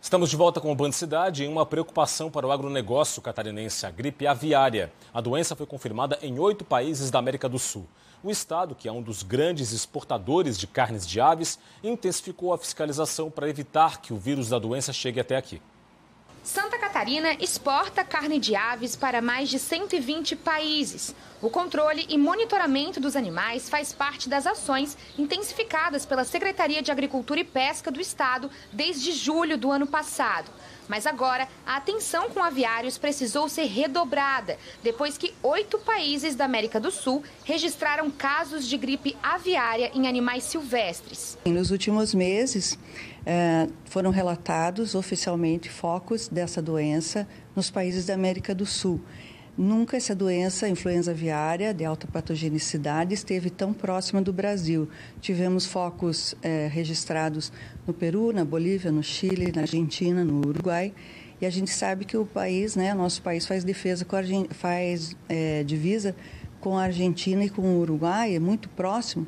Estamos de volta com o Band Cidade em uma preocupação para o agronegócio catarinense, a gripe aviária. A doença foi confirmada em 8 países da América do Sul. O estado, que é um dos grandes exportadores de carnes de aves, intensificou a fiscalização para evitar que o vírus da doença chegue até aqui. Santa Catarina exporta carne de aves para mais de 120 países. O controle e monitoramento dos animais faz parte das ações intensificadas pela Secretaria de Agricultura e Pesca do Estado desde julho do ano passado. Mas agora, a atenção com aviários precisou ser redobrada, depois que 8 países da América do Sul registraram casos de gripe aviária em animais silvestres. Nos últimos meses, foram relatados oficialmente focos dessa doença nos países da América do Sul. Nunca essa doença, a influenza aviária de alta patogenicidade, esteve tão próxima do Brasil. Tivemos focos registrados no Peru, na Bolívia, no Chile, na Argentina, no Uruguai. E a gente sabe que o país, nosso país faz divisa com a Argentina e com o Uruguai, é muito próximo.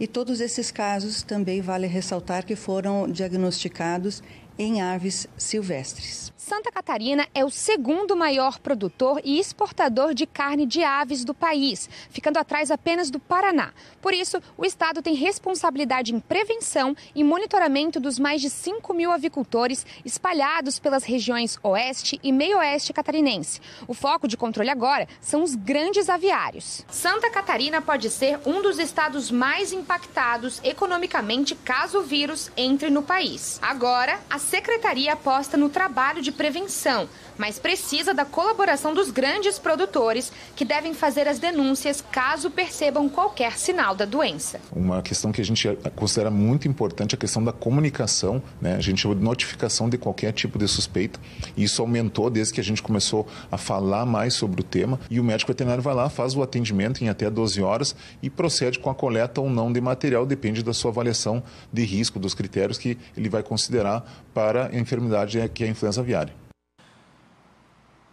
E todos esses casos também vale ressaltar que foram diagnosticados em aves silvestres. Santa Catarina é o segundo maior produtor e exportador de carne de aves do país, ficando atrás apenas do Paraná. Por isso, o estado tem responsabilidade em prevenção e monitoramento dos mais de 5 mil avicultores espalhados pelas regiões oeste e meio-oeste catarinense. O foco de controle agora são os grandes aviários. Santa Catarina pode ser um dos estados mais impactados economicamente caso o vírus entre no país. Agora, a Secretaria aposta no trabalho de prevenção, mas precisa da colaboração dos grandes produtores que devem fazer as denúncias caso percebam qualquer sinal da doença. Uma questão que a gente considera muito importante é a questão da comunicação, A gente chama de notificação de qualquer tipo de suspeita. E isso aumentou desde que a gente começou a falar mais sobre o tema. E o médico veterinário vai lá, faz o atendimento em até 12 horas e procede com a coleta ou não de material, depende da sua avaliação de risco, dos critérios que ele vai considerar para a enfermidade que é a influenza aviária.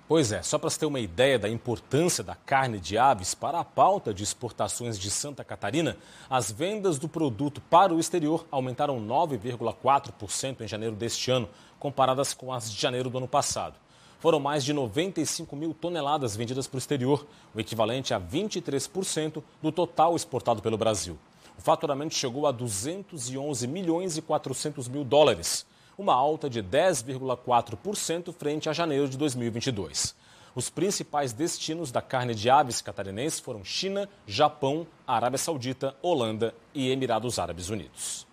Pois é, só para você ter uma ideia da importância da carne de aves para a pauta de exportações de Santa Catarina, as vendas do produto para o exterior aumentaram 9,4% em janeiro deste ano, comparadas com as de janeiro do ano passado. Foram mais de 95 mil toneladas vendidas para o exterior, o equivalente a 23% do total exportado pelo Brasil. O faturamento chegou a 211 milhões e 400 mil dólares. Uma alta de 10,4% frente a janeiro de 2022. Os principais destinos da carne de aves catarinense foram China, Japão, Arábia Saudita, Holanda e Emirados Árabes Unidos.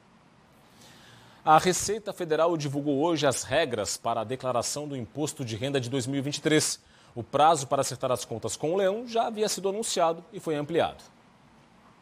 A Receita Federal divulgou hoje as regras para a declaração do Imposto de Renda de 2023. O prazo para acertar as contas com o leão já havia sido anunciado e foi ampliado.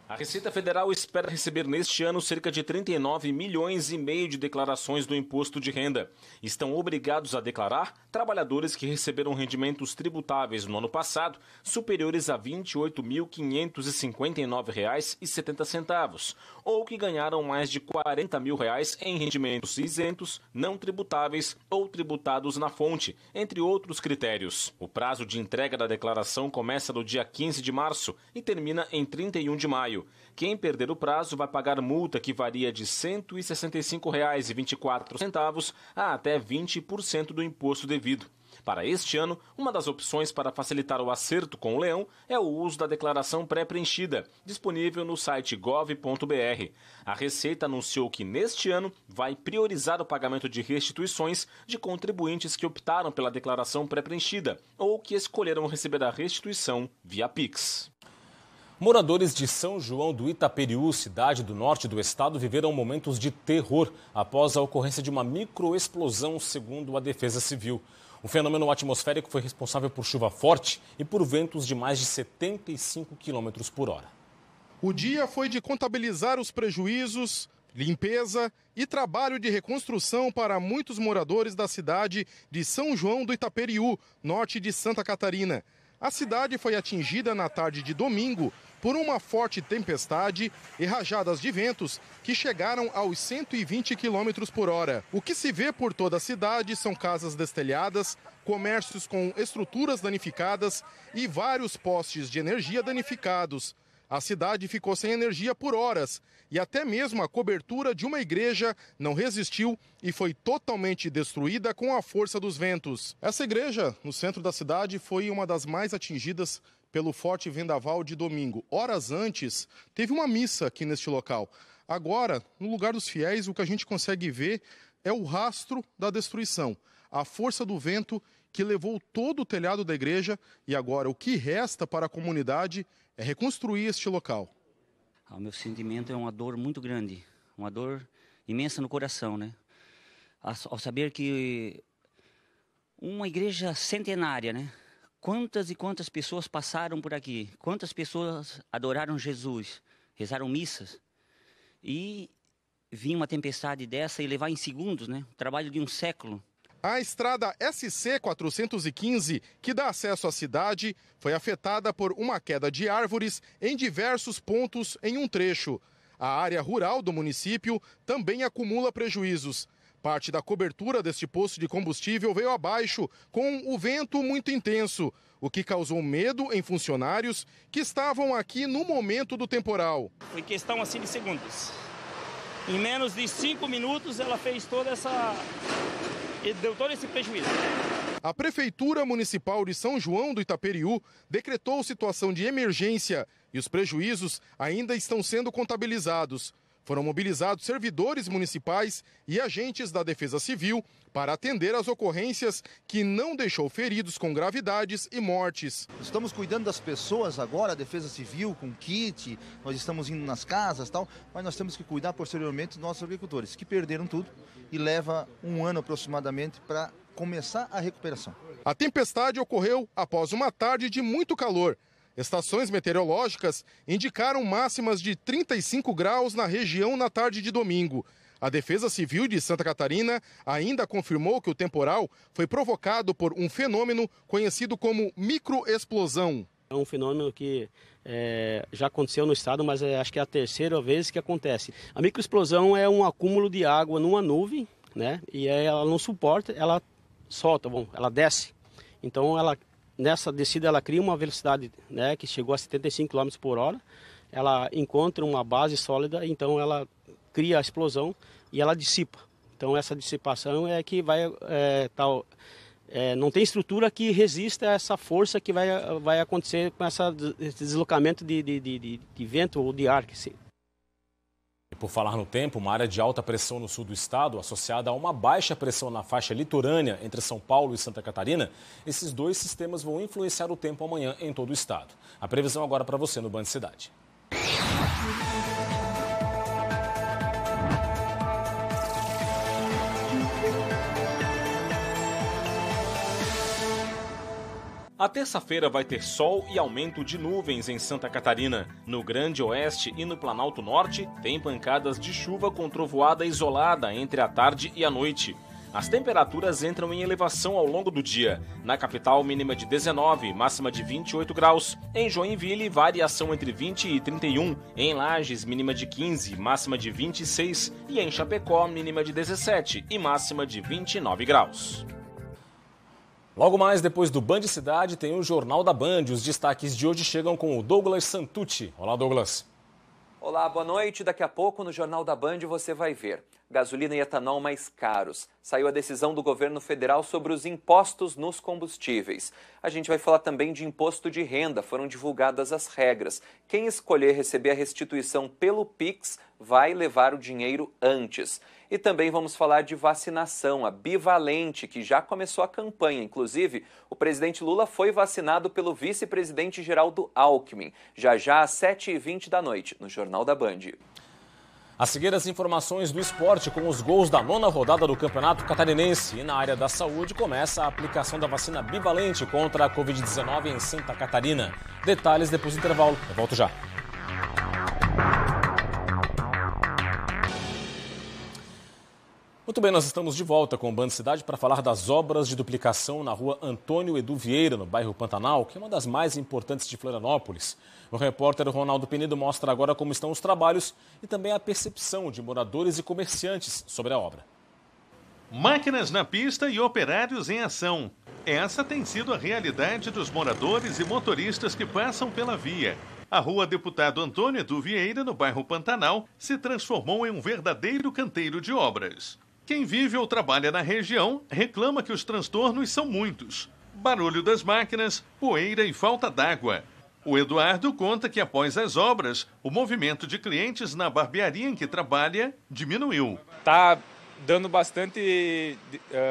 A Receita Federal espera receber neste ano cerca de 39 milhões e meio de declarações do imposto de renda. Estão obrigados a declarar trabalhadores que receberam rendimentos tributáveis no ano passado superiores a R$ 28.559,70 ou que ganharam mais de R$ 40 mil em rendimentos isentos, não tributáveis ou tributados na fonte, entre outros critérios. O prazo de entrega da declaração começa no dia 15 de março e termina em 31 de maio. Quem perder o prazo vai pagar multa que varia de R$ 165,24 a até 20% do imposto devido. Para este ano, uma das opções para facilitar o acerto com o leão é o uso da declaração pré-preenchida, disponível no site gov.br. A Receita anunciou que neste ano vai priorizar o pagamento de restituições de contribuintes que optaram pela declaração pré-preenchida ou que escolheram receber a restituição via Pix. Moradores de São João do Itaperiú, cidade do norte do estado, viveram momentos de terror após a ocorrência de uma microexplosão, segundo a Defesa Civil. O fenômeno atmosférico foi responsável por chuva forte e por ventos de mais de 75 km por hora. O dia foi de contabilizar os prejuízos, limpeza e trabalho de reconstrução para muitos moradores da cidade de São João do Itaperiú, norte de Santa Catarina. A cidade foi atingida na tarde de domingo por uma forte tempestade e rajadas de ventos que chegaram aos 120 km por hora. O que se vê por toda a cidade são casas destelhadas, comércios com estruturas danificadas e vários postes de energia danificados. A cidade ficou sem energia por horas e até mesmo a cobertura de uma igreja não resistiu e foi totalmente destruída com a força dos ventos. Essa igreja, no centro da cidade, foi uma das mais atingidas pelo forte vendaval de domingo. Horas antes, teve uma missa aqui neste local. Agora, no lugar dos fiéis, o que a gente consegue ver é o rastro da destruição. A força do vento que levou todo o telhado da igreja e agora o que resta para a comunidade é reconstruir este local. O meu sentimento é uma dor muito grande, uma dor imensa no coração, né? Ao saber que uma igreja centenária, né? Quantas e quantas pessoas passaram por aqui, quantas pessoas adoraram Jesus, rezaram missas e vinha uma tempestade dessa e levar em segundos, né? O trabalho de um século. A estrada SC 415, que dá acesso à cidade, foi afetada por uma queda de árvores em diversos pontos em um trecho. A área rural do município também acumula prejuízos. Parte da cobertura deste posto de combustível veio abaixo com o vento muito intenso, o que causou medo em funcionários que estavam aqui no momento do temporal. Foi questão assim de segundos. Em menos de 5 minutos ela fez toda essa... e deu todo esse prejuízo. A Prefeitura Municipal de São João do Itaperiú decretou situação de emergência e os prejuízos ainda estão sendo contabilizados. Foram mobilizados servidores municipais e agentes da Defesa Civil para atender às ocorrências que não deixou feridos com gravidades e mortes. Estamos cuidando das pessoas agora, a Defesa Civil com kit, nós estamos indo nas casas e tal, mas nós temos que cuidar posteriormente dos nossos agricultores, que perderam tudo e leva um ano aproximadamente para começar a recuperação. A tempestade ocorreu após uma tarde de muito calor. Estações meteorológicas indicaram máximas de 35 graus na região na tarde de domingo. A Defesa Civil de Santa Catarina ainda confirmou que o temporal foi provocado por um fenômeno conhecido como microexplosão. É um fenômeno que já aconteceu no estado, mas acho que é a terceira vez que acontece. A microexplosão é um acúmulo de água numa nuvem, né? E ela não suporta, ela solta, ela desce. Então nessa descida ela cria uma velocidade, né, que chegou a 75 km por hora. Ela encontra uma base sólida, então ela cria a explosão e ela dissipa. Então essa dissipação é que vai não tem estrutura que resista a essa força que vai acontecer com esse deslocamento de vento ou de ar. E por falar no tempo, uma área de alta pressão no sul do estado, associada a uma baixa pressão na faixa litorânea entre São Paulo e Santa Catarina, esses dois sistemas vão influenciar o tempo amanhã em todo o estado. A previsão agora para você no Band Cidade. A terça-feira vai ter sol e aumento de nuvens em Santa Catarina. No Grande Oeste e no Planalto Norte, tem pancadas de chuva com trovoada isolada entre a tarde e a noite. As temperaturas entram em elevação ao longo do dia. Na capital, mínima de 19, máxima de 28 graus. Em Joinville, variação entre 20 e 31. Em Lages, mínima de 15, máxima de 26. E em Chapecó, mínima de 17 e máxima de 29 graus. Logo mais, depois do Band Cidade, tem o Jornal da Band. Os destaques de hoje chegam com o Douglas Santucci. Olá, Douglas. Olá, boa noite. Daqui a pouco no Jornal da Band você vai ver gasolina e etanol mais caros. Saiu a decisão do governo federal sobre os impostos nos combustíveis. A gente vai falar também de imposto de renda. Foram divulgadas as regras. Quem escolher receber a restituição pelo Pix vai levar o dinheiro antes. E também vamos falar de vacinação, a bivalente, que já começou a campanha. Inclusive, o presidente Lula foi vacinado pelo vice-presidente Geraldo Alckmin. Já às 7h20 da noite, no Jornal da Band. A seguir, as informações do esporte com os gols da 9ª rodada do Campeonato Catarinense. E na área da saúde começa a aplicação da vacina bivalente contra a Covid-19 em Santa Catarina. Detalhes depois do intervalo. Eu volto já. Muito bem, nós estamos de volta com o Band Cidade para falar das obras de duplicação na rua Antônio Edu Vieira, no bairro Pantanal, que é uma das mais importantes de Florianópolis. O repórter Ronaldo Penido mostra agora como estão os trabalhos e também a percepção de moradores e comerciantes sobre a obra. Máquinas na pista e operários em ação. Essa tem sido a realidade dos moradores e motoristas que passam pela via. A rua Deputado Antônio Edu Vieira, no bairro Pantanal, se transformou em um verdadeiro canteiro de obras. Quem vive ou trabalha na região reclama que os transtornos são muitos. Barulho das máquinas, poeira e falta d'água. O Eduardo conta que após as obras, o movimento de clientes na barbearia em que trabalha diminuiu. Está dando bastante,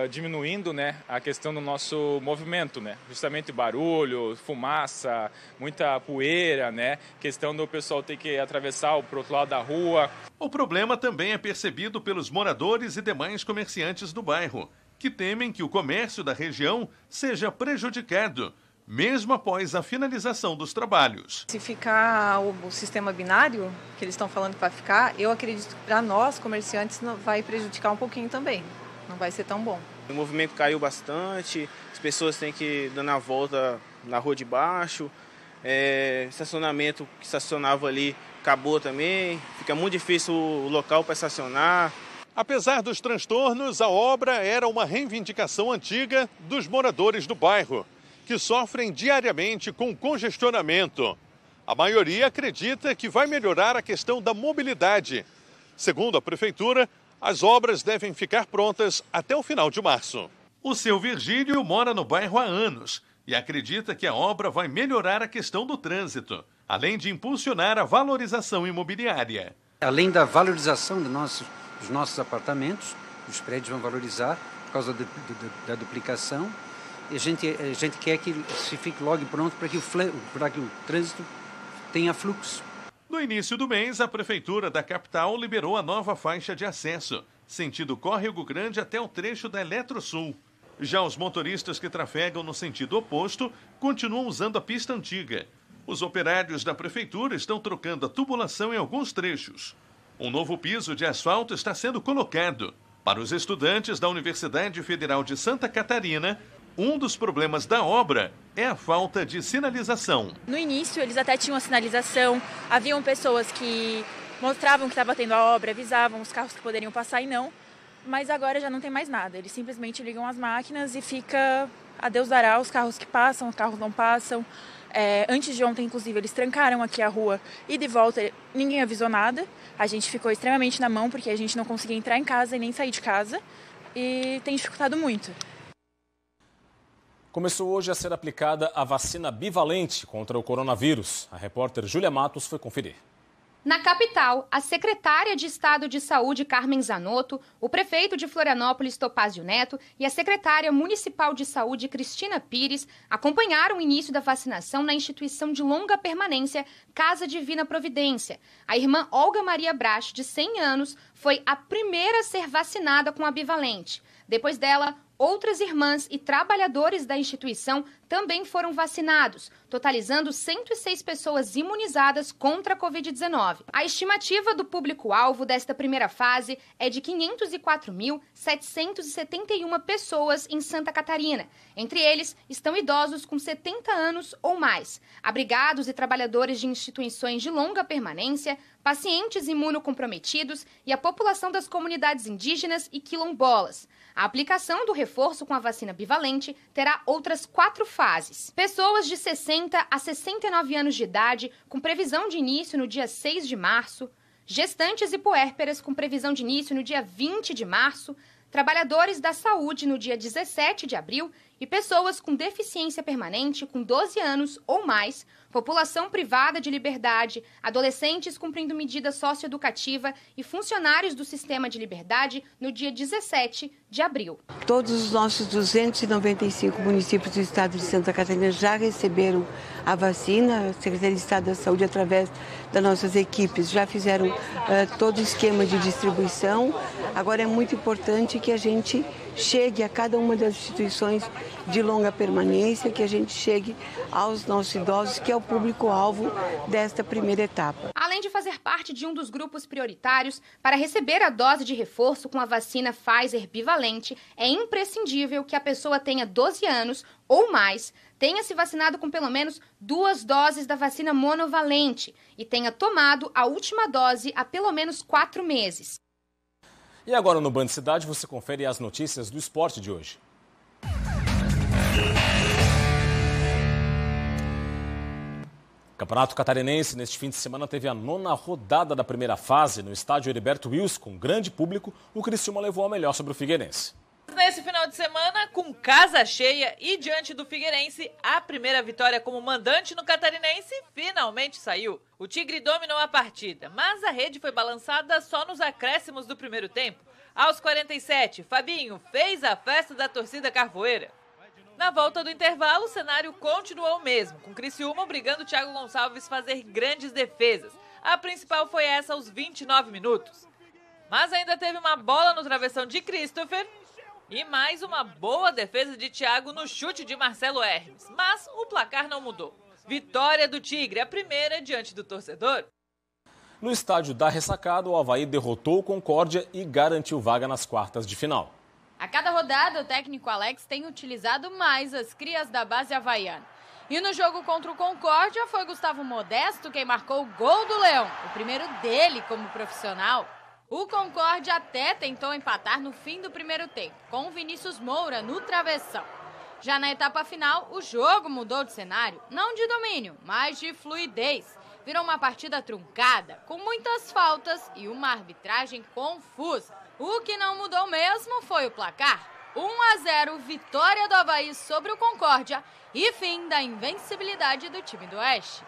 diminuindo, né, a questão do nosso movimento, né? Justamente barulho, fumaça, muita poeira, né? Questão do pessoal ter que atravessar para o outro lado da rua. O problema também é percebido pelos moradores e demais comerciantes do bairro, que temem que o comércio da região seja prejudicado, mesmo após a finalização dos trabalhos. Se ficar o sistema binário, que eles estão falando que vai ficar, eu acredito que para nós, comerciantes, vai prejudicar um pouquinho também. Não vai ser tão bom. O movimento caiu bastante, as pessoas têm que ir dando a volta na rua de baixo, estacionamento que estacionava ali acabou também, fica muito difícil o local para estacionar. Apesar dos transtornos, a obra era uma reivindicação antiga dos moradores do bairro, que sofrem diariamente com congestionamento. A maioria acredita que vai melhorar a questão da mobilidade. Segundo a prefeitura, as obras devem ficar prontas até o final de março. O seu Virgílio mora no bairro há anos e acredita que a obra vai melhorar a questão do trânsito, além de impulsionar a valorização imobiliária. Além da valorização dos nossos apartamentos, os prédios vão valorizar por causa da duplicação. A gente quer que se fique logo pronto para que o trânsito tenha fluxo. No início do mês, a Prefeitura da capital liberou a nova faixa de acesso, sentido Córrego Grande até o trecho da Eletrosul. Já os motoristas que trafegam no sentido oposto continuam usando a pista antiga. Os operários da Prefeitura estão trocando a tubulação em alguns trechos. Um novo piso de asfalto está sendo colocado. Para os estudantes da Universidade Federal de Santa Catarina, um dos problemas da obra é a falta de sinalização. No início, eles até tinham a sinalização, haviam pessoas que mostravam que estava tendo a obra, avisavam os carros que poderiam passar e não, mas agora já não tem mais nada. Eles simplesmente ligam as máquinas e fica a Deus dará, os carros que passam, os carros não passam. Antes de ontem, inclusive, eles trancaram aqui a rua e de volta ninguém avisou nada. A gente ficou extremamente na mão porque a gente não conseguia entrar em casa e nem sair de casa e tem dificultado muito. Começou hoje a ser aplicada a vacina bivalente contra o coronavírus. A repórter Júlia Matos foi conferir. Na capital, a secretária de Estado de Saúde, Carmen Zanotto, o prefeito de Florianópolis, Topázio Neto, e a secretária municipal de saúde, Cristina Pires, acompanharam o início da vacinação na instituição de longa permanência Casa Divina Providência. A irmã Olga Maria Brach, de 100 anos, foi a primeira a ser vacinada com a bivalente. Depois dela, outras irmãs e trabalhadores da instituição também foram vacinados, totalizando 106 pessoas imunizadas contra a Covid-19. A estimativa do público-alvo desta primeira fase é de 504.771 pessoas em Santa Catarina. Entre eles estão idosos com 70 anos ou mais, abrigados e trabalhadores de instituições de longa permanência, pacientes imunocomprometidos e a população das comunidades indígenas e quilombolas. A aplicação do reforço com a vacina bivalente terá outras 4 fases. Pessoas de 60 a 69 anos de idade, com previsão de início no dia 6 de março, gestantes e puérperas com previsão de início no dia 20 de março, trabalhadores da saúde no dia 17 de abril e pessoas com deficiência permanente com 12 anos ou mais, população privada de liberdade, adolescentes cumprindo medida socioeducativa e funcionários do sistema de liberdade no dia 17 de abril. Todos os nossos 295 municípios do estado de Santa Catarina já receberam a vacina. A Secretaria de Estado da Saúde, através das nossas equipes, já fizeram todo o esquema de distribuição. Agora é muito importante que a gente chegue a cada uma das instituições de longa permanência, que a gente chegue aos nossos idosos, que é o público-alvo desta primeira etapa. Além de fazer parte de um dos grupos prioritários para receber a dose de reforço com a vacina Pfizer bivalente, é imprescindível que a pessoa tenha 12 anos ou mais, tenha se vacinado com pelo menos 2 doses da vacina monovalente e tenha tomado a última dose há pelo menos 4 meses. E agora no Band Cidade você confere as notícias do esporte de hoje. Campeonato Catarinense, neste fim de semana, teve a 9ª rodada da primeira fase no estádio Heriberto Wilson. Com grande público, o Criciúma levou a melhor sobre o Figueirense. Nesse final de semana, com casa cheia e diante do Figueirense, a primeira vitória como mandante no Catarinense finalmente saiu. O Tigre dominou a partida, mas a rede foi balançada só nos acréscimos do primeiro tempo. Aos 47, Fabinho fez a festa da torcida carvoeira. Na volta do intervalo, o cenário continuou o mesmo, com Criciúma obrigando o Thiago Gonçalves a fazer grandes defesas. A principal foi essa aos 29 minutos. Mas ainda teve uma bola no travessão de Christopher e mais uma boa defesa de Thiago no chute de Marcelo Hermes. Mas o placar não mudou. Vitória do Tigre, a primeira diante do torcedor. No estádio da Ressacada, o Avaí derrotou o Concórdia e garantiu vaga nas quartas de final. A cada rodada, o técnico Alex tem utilizado mais as crias da base havaiana. E no jogo contra o Concórdia, foi Gustavo Modesto quem marcou o gol do Leão, o primeiro dele como profissional. O Concórdia até tentou empatar no fim do primeiro tempo, com o Vinícius Moura no travessão. Já na etapa final, o jogo mudou de cenário, não de domínio, mas de fluidez. Virou uma partida truncada, com muitas faltas e uma arbitragem confusa. O que não mudou mesmo foi o placar. 1-0, vitória do Avaí sobre o Concórdia e fim da invencibilidade do time do Oeste.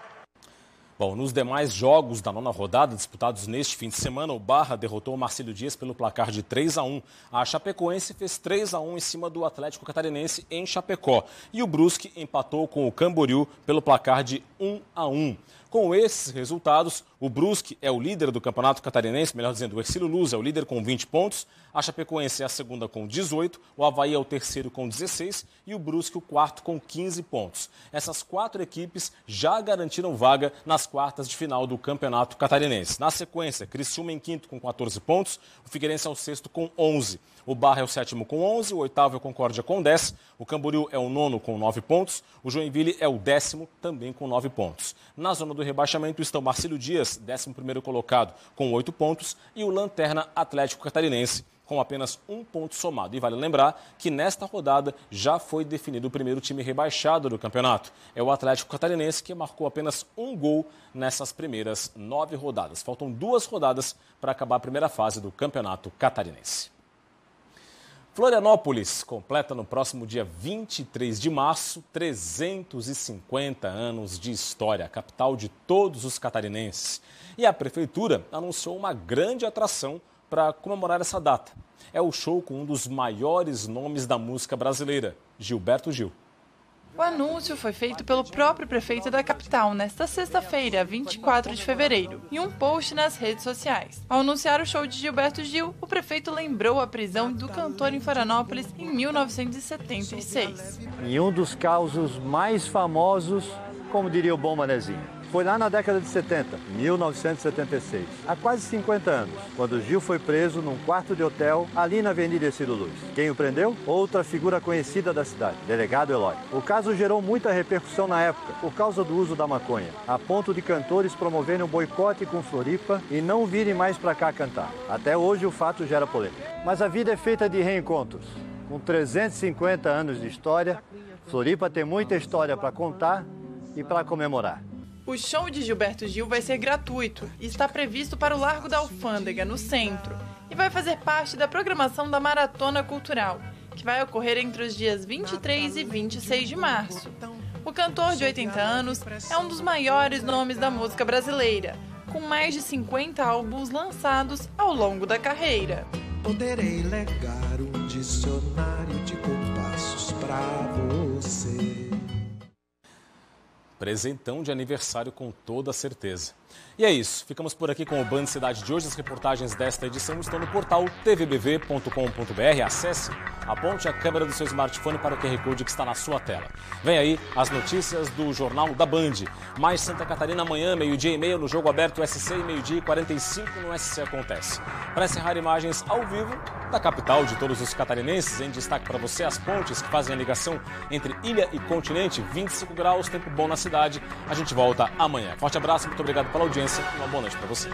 Bom, nos demais jogos da 9ª rodada, disputados neste fim de semana, o Barra derrotou o Marcílio Dias pelo placar de 3-1. A Chapecoense fez 3-1 em cima do Atlético Catarinense em Chapecó. E o Brusque empatou com o Camboriú pelo placar de 1-1. Com esses resultados, o Brusque é o líder do Campeonato Catarinense, melhor dizendo, o Hercílio Luz é o líder com 20 pontos, a Chapecoense é a segunda com 18, o Avaí é o terceiro com 16 e o Brusque o quarto com 15 pontos. Essas 4 equipes já garantiram vaga nas quartas de final do Campeonato Catarinense. Na sequência, Criciúma em quinto com 14 pontos, o Figueirense é o sexto com 11. O Barra é o sétimo com 11, o oitavo é o Concórdia com 10, o Camboriú é o nono com 9 pontos, o Joinville é o 10º também com 9 pontos. Na zona do rebaixamento estão Marcílio Dias, 11º colocado, com 8 pontos, e o Lanterna Atlético Catarinense, com apenas 1 ponto somado. E vale lembrar que nesta rodada já foi definido o primeiro time rebaixado do campeonato. É o Atlético Catarinense, que marcou apenas 1 gol nessas primeiras 9 rodadas. Faltam 2 rodadas para acabar a primeira fase do Campeonato Catarinense. Florianópolis completa no próximo dia 23 de março 350 anos de história, a capital de todos os catarinenses. E a prefeitura anunciou uma grande atração para comemorar essa data. É o show com um dos maiores nomes da música brasileira, Gilberto Gil. O anúncio foi feito pelo próprio prefeito da capital nesta sexta-feira, 24 de fevereiro, em um post nas redes sociais. Ao anunciar o show de Gilberto Gil, o prefeito lembrou a prisão do cantor em Florianópolis em 1976. E um dos causos mais famosos, como diria o bom manezinho, foi lá na década de 70, 1976, há quase 50 anos, quando Gil foi preso num quarto de hotel ali na Avenida Hercílio Luz. Quem o prendeu? Outra figura conhecida da cidade, delegado Eloy. O caso gerou muita repercussão na época, por causa do uso da maconha, a ponto de cantores promoverem um boicote com Floripa e não virem mais para cá cantar. Até hoje o fato gera polêmica. Mas a vida é feita de reencontros. Com 350 anos de história, Floripa tem muita história para contar e para comemorar. O show de Gilberto Gil vai ser gratuito e está previsto para o Largo da Alfândega, no centro, e vai fazer parte da programação da Maratona Cultural, que vai ocorrer entre os dias 23 e 26 de março. O cantor de 80 anos é um dos maiores nomes da música brasileira, com mais de 50 álbuns lançados ao longo da carreira. Poderei legar um dicionário de compassos pra você. Presentão de aniversário com toda certeza. E é isso, ficamos por aqui com o Band Cidade de hoje. As reportagens desta edição estão no portal tvbv.com.br. Acesse, aponte a câmera do seu smartphone para o QR Code que está na sua tela. Vem aí as notícias do Jornal da Band. Mais Santa Catarina amanhã, 12h30 no Jogo Aberto SC e 12h45 no SC Acontece. Para encerrar imagens ao vivo da capital de todos os catarinenses, em destaque para você as pontes que fazem a ligação entre ilha e continente, 25 graus, tempo bom na cidade. A gente volta amanhã. Forte abraço, muito obrigado pela audiência e uma boa noite para você.